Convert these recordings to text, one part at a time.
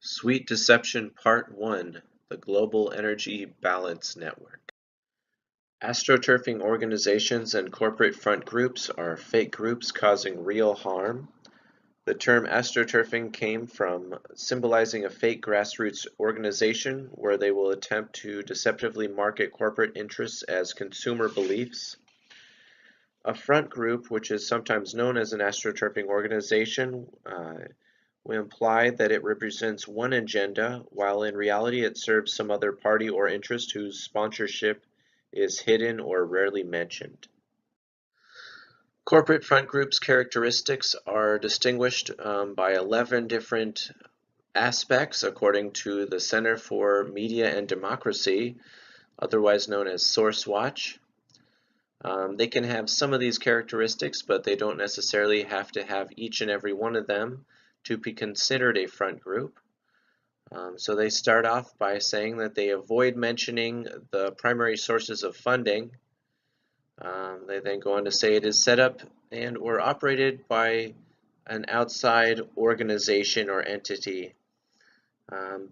Sweet Deception Part 1: The Global Energy Balance Network. AstroTurfing organizations and corporate front groups are fake groups causing real harm. The term astroturfing came from symbolizing a fake grassroots organization where they will attempt to deceptively market corporate interests as consumer beliefs. A front group, which is sometimes known as an astroturfing organization, we imply that it represents one agenda, while in reality it serves some other party or interest whose sponsorship is hidden or rarely mentioned. Corporate front groups' characteristics are distinguished by 11 different aspects according to the Center for Media and Democracy, otherwise known as SourceWatch. They can have some of these characteristics, but they don't necessarily have to have each and every one of them to be considered a front group. So they start off by saying that they avoid mentioning the primary sources of funding. They then go on to say it is set up and or operated by an outside organization or entity.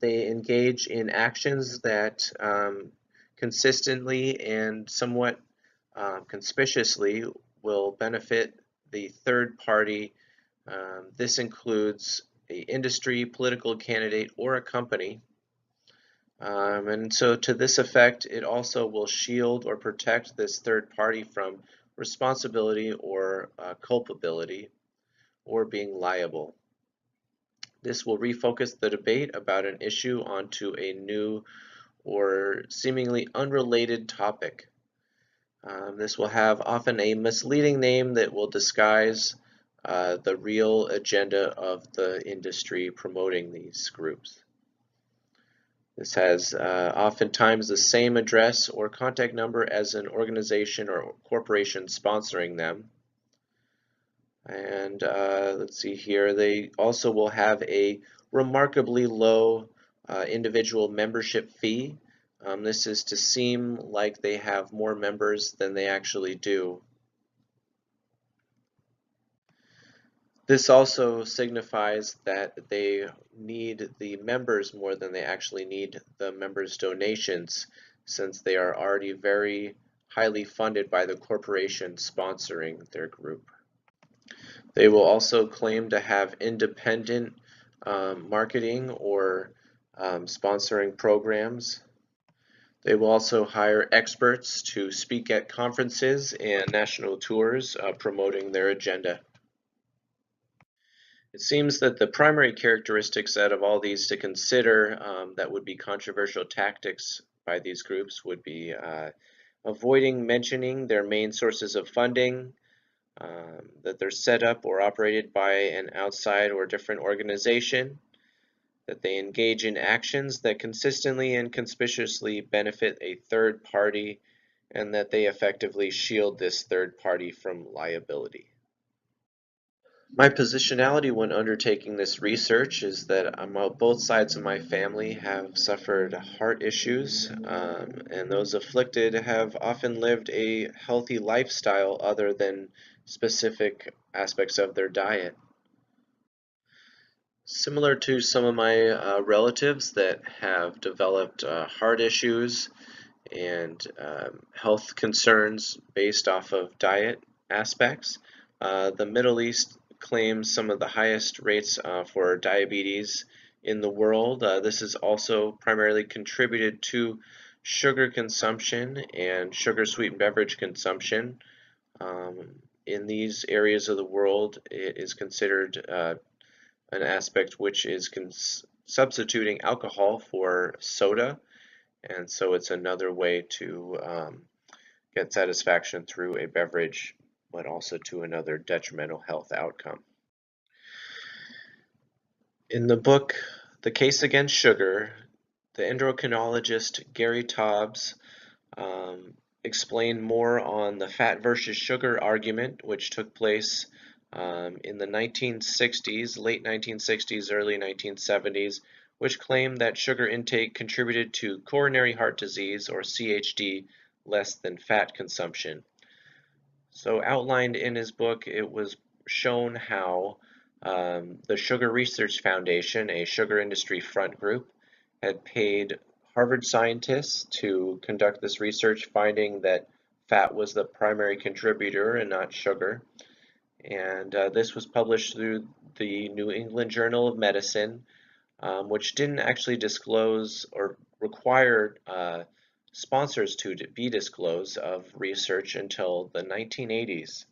They engage in actions that consistently and somewhat conspicuously will benefit the third party. This includes an industry, political candidate, or a company. And so to this effect, it also will shield or protect this third party from responsibility or culpability or being liable. This will refocus the debate about an issue onto a new or seemingly unrelated topic. This will have often a misleading name that will disguise the real agenda of the industry promoting these groups. This has oftentimes the same address or contact number as an organization or corporation sponsoring them. And let's see here, they also will have a remarkably low individual membership fee. This is to seem like they have more members than they actually do. This also signifies that they need the members more than they actually need the members' donations, since they are already very highly funded by the corporation sponsoring their group. They will also claim to have independent marketing or sponsoring programs. They will also hire experts to speak at conferences and national tours promoting their agenda. It seems that the primary characteristics out of all these to consider that would be controversial tactics by these groups would be avoiding mentioning their main sources of funding, that they're set up or operated by an outside or different organization, that they engage in actions that consistently and conspicuously benefit a third party, and that they effectively shield this third party from liability. My positionality when undertaking this research is that both sides of my family have suffered heart issues, and those afflicted have often lived a healthy lifestyle other than specific aspects of their diet. Similar to some of my relatives that have developed heart issues and health concerns based off of diet aspects, the Middle East claims some of the highest rates for diabetes in the world. This is also primarily contributed to sugar consumption and sugar sweetened beverage consumption. In these areas of the world, it is considered an aspect which is substituting alcohol for soda, and so it's another way to get satisfaction through a beverage, but also to another detrimental health outcome. In the book The Case Against Sugar, the endocrinologist Gary Taubes explained more on the fat versus sugar argument, which took place in the 1960s, late 1960s, early 1970s, which claimed that sugar intake contributed to coronary heart disease, or CHD, less than fat consumption. So outlined in his book, it was shown how The Sugar Research Foundation, a sugar industry front group, had paid Harvard scientists to conduct this research, finding that fat was the primary contributor and not sugar. And this was published through the New England Journal of Medicine, which didn't actually disclose or require sponsors to be disclosed of research until the 1980s.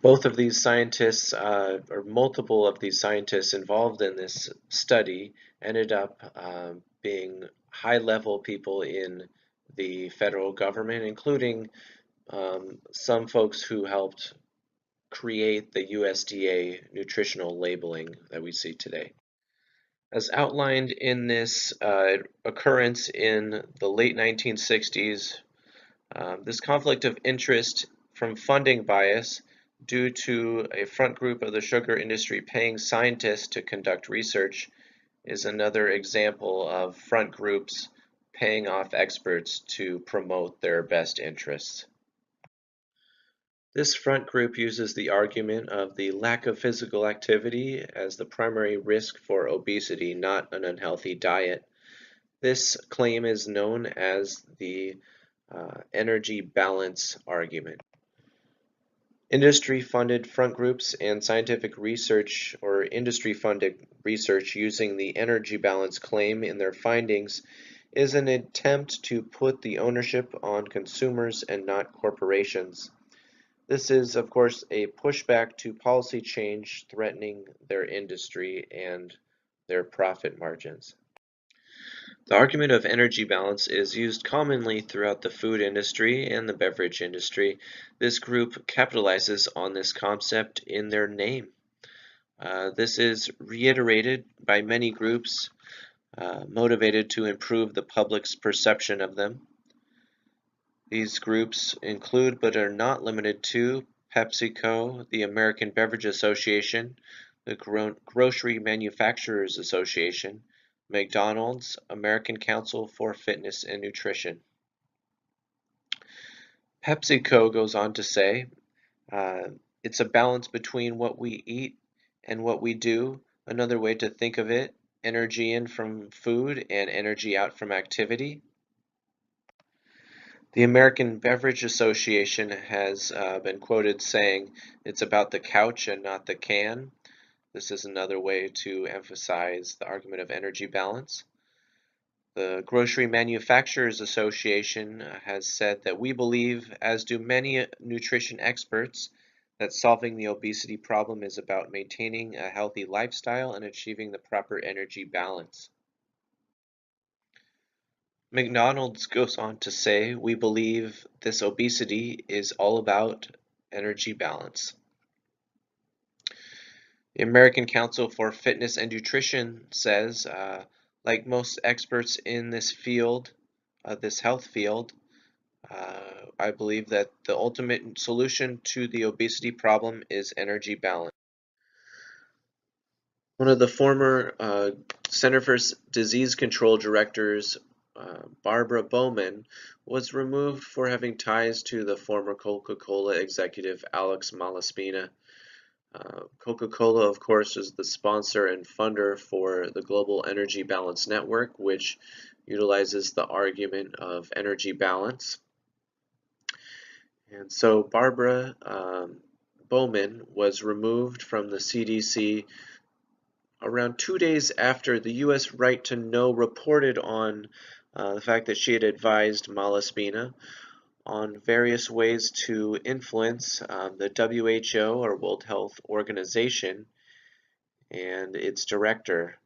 Both of these scientists, or multiple of these scientists involved in this study, ended up being high-level people in the federal government, including some folks who helped create the USDA nutritional labeling that we see today. As outlined in this occurrence in the late 1960s, this conflict of interest from funding bias due to a front group of the sugar industry paying scientists to conduct research is another example of front groups paying off experts to promote their best interests. This front group uses the argument of the lack of physical activity as the primary risk for obesity, not an unhealthy diet. This claim is known as the energy balance argument. Industry-funded front groups and scientific research or industry-funded research using the energy balance claim in their findings is an attempt to put the ownership on consumers and not corporations. This is, of course, a pushback to policy change threatening their industry and their profit margins. The argument of energy balance is used commonly throughout the food industry and the beverage industry. This group capitalizes on this concept in their name. This is reiterated by many groups motivated to improve the public's perception of them. These groups include, but are not limited to, PepsiCo, the American Beverage Association, the Grocery Manufacturers Association, McDonald's, American Council for Fitness and Nutrition. PepsiCo goes on to say, it's a balance between what we eat and what we do. Another way to think of it, energy in from food and energy out from activity. The American Beverage Association has been quoted saying, it's about the couch and not the can. This is another way to emphasize the argument of energy balance. The Grocery Manufacturers Association has said that we believe, as do many nutrition experts, that solving the obesity problem is about maintaining a healthy lifestyle and achieving the proper energy balance. McDonald's goes on to say, we believe this obesity is all about energy balance. The American Council for Fitness and Nutrition says, like most experts in this field, this health field, I believe that the ultimate solution to the obesity problem is energy balance. One of the former Center for Disease Control directors, Barbara Bowman, was removed for having ties to the former Coca-Cola executive Alex Malaspina. Coca-Cola, of course, is the sponsor and funder for the Global Energy Balance Network, which utilizes the argument of energy balance. And so Barbara Bowman was removed from the CDC around 2 days after the U.S. Right to Know reported on the fact that she had advised Malaspina on various ways to influence the WHO, or World Health Organization, and its director.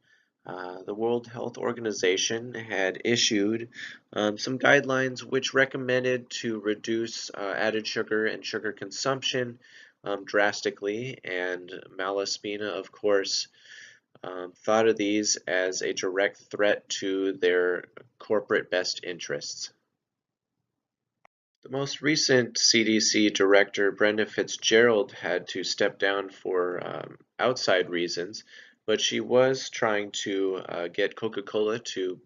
The World Health Organization had issued some guidelines which recommended to reduce added sugar and sugar consumption drastically, and Malaspina, of course, thought of these as a direct threat to their corporate best interests. The most recent CDC director, Brenda Fitzgerald, had to step down for outside reasons, but she was trying to get Coca-Cola to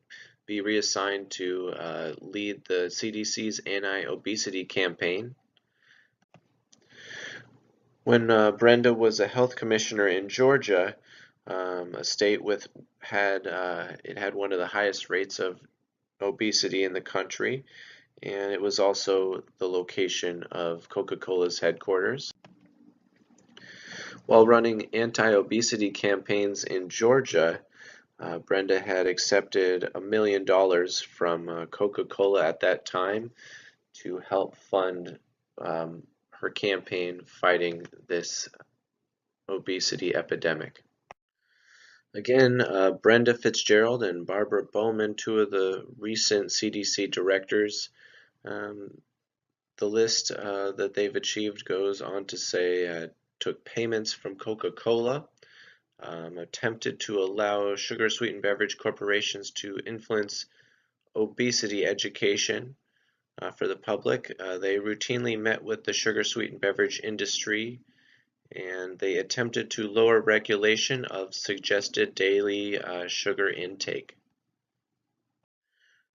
be reassigned to lead the CDC's anti-obesity campaign. When Brenda was a health commissioner in Georgia, a state with it had one of the highest rates of obesity in the country, and it was also the location of Coca-Cola's headquarters. While running anti-obesity campaigns in Georgia, Brenda had accepted $1 million from Coca-Cola at that time to help fund her campaign fighting this obesity epidemic. Again, Brenda Fitzgerald and Barbara Bowman, two of the recent CDC directors. The list that they've achieved goes on to say took payments from Coca-Cola, attempted to allow sugar-sweetened beverage corporations to influence obesity education for the public. They routinely met with the sugar-sweetened beverage industry, and they attempted to lower regulation of suggested daily sugar intake.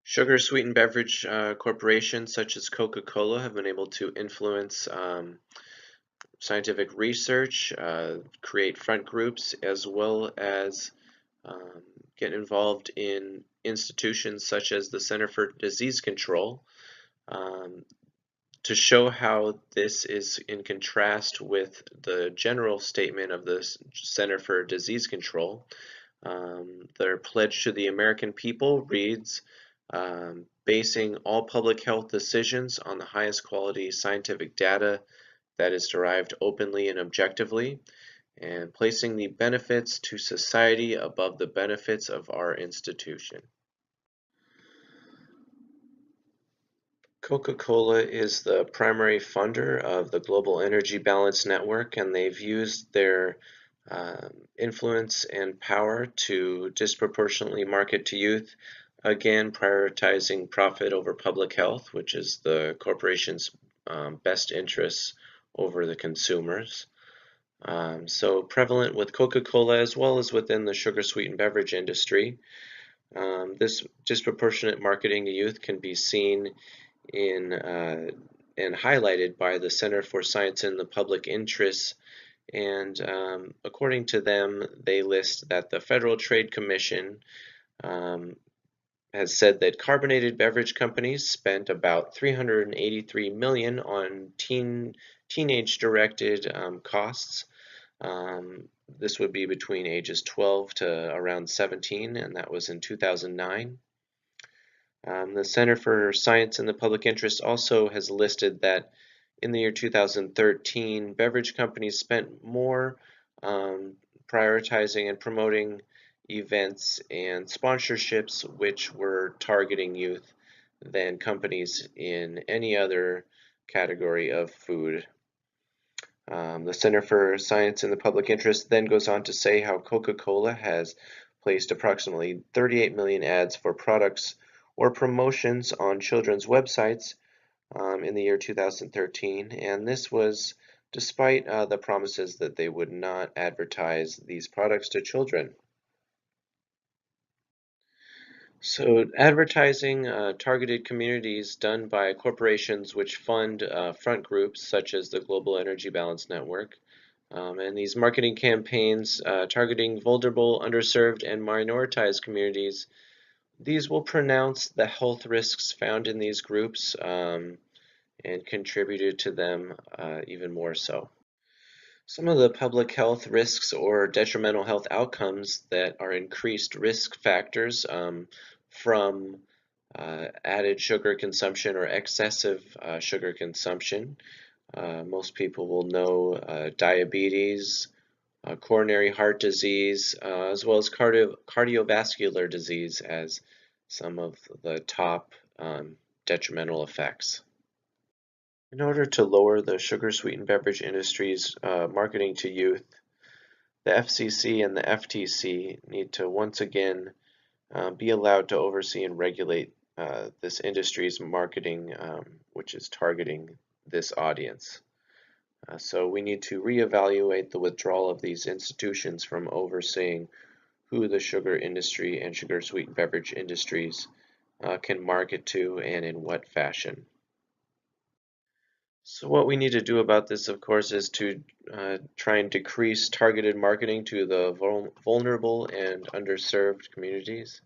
Sugar-sweetened beverage corporations such as Coca-Cola have been able to influence scientific research, create front groups, as well as get involved in institutions such as the Center for Disease Control to show how this is in contrast with the general statement of the Center for Disease Control. Their pledge to the American people reads, basing all public health decisions on the highest quality scientific data that is derived openly and objectively, and placing the benefits to society above the benefits of our institution. Coca-Cola is the primary funder of the Global Energy Balance Network, and they've used their influence and power to disproportionately market to youth, again prioritizing profit over public health, which is the corporation's best interests over the consumers. So prevalent with Coca-Cola as well as within the sugar-sweetened beverage industry. This disproportionate marketing to youth can be seen in and highlighted by the Center for Science in the Public Interest, and according to them, they list that the Federal Trade Commission has said that carbonated beverage companies spent about $383 million on teenage-directed costs. This would be between ages 12 to around 17, and that was in 2009. The Center for Science in the Public Interest also has listed that in the year 2013, beverage companies spent more prioritizing and promoting events and sponsorships which were targeting youth than companies in any other category of food. The Center for Science in the Public Interest then goes on to say how Coca-Cola has placed approximately 38 million ads for products or promotions on children's websites in the year 2013, and this was despite the promises that they would not advertise these products to children. So advertising targeted communities done by corporations which fund front groups such as the Global Energy Balance Network, and these marketing campaigns targeting vulnerable, underserved, and minoritized communities. These will pronounce the health risks found in these groups and contributed to them even more so. Some of the public health risks or detrimental health outcomes that are increased risk factors from added sugar consumption or excessive sugar consumption. Most people will know diabetes, coronary heart disease, as well as cardiovascular disease as some of the top detrimental effects. In order to lower the sugar-sweetened beverage industry's marketing to youth, the FCC and the FTC need to once again be allowed to oversee and regulate this industry's marketing, which is targeting this audience. So we need to reevaluate the withdrawal of these institutions from overseeing who the sugar industry and sugar-sweetened beverage industries can market to and in what fashion. So what we need to do about this, of course, is to try and decrease targeted marketing to the vulnerable and underserved communities.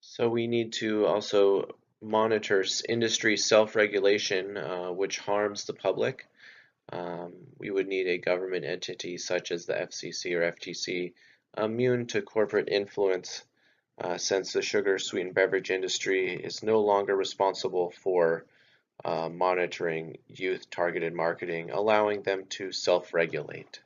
So we need to also monitor industry self-regulation, which harms the public. We would need a government entity such as the FCC or FTC immune to corporate influence, since the sugar sweetened beverage industry is no longer responsible for monitoring youth targeted marketing, allowing them to self-regulate.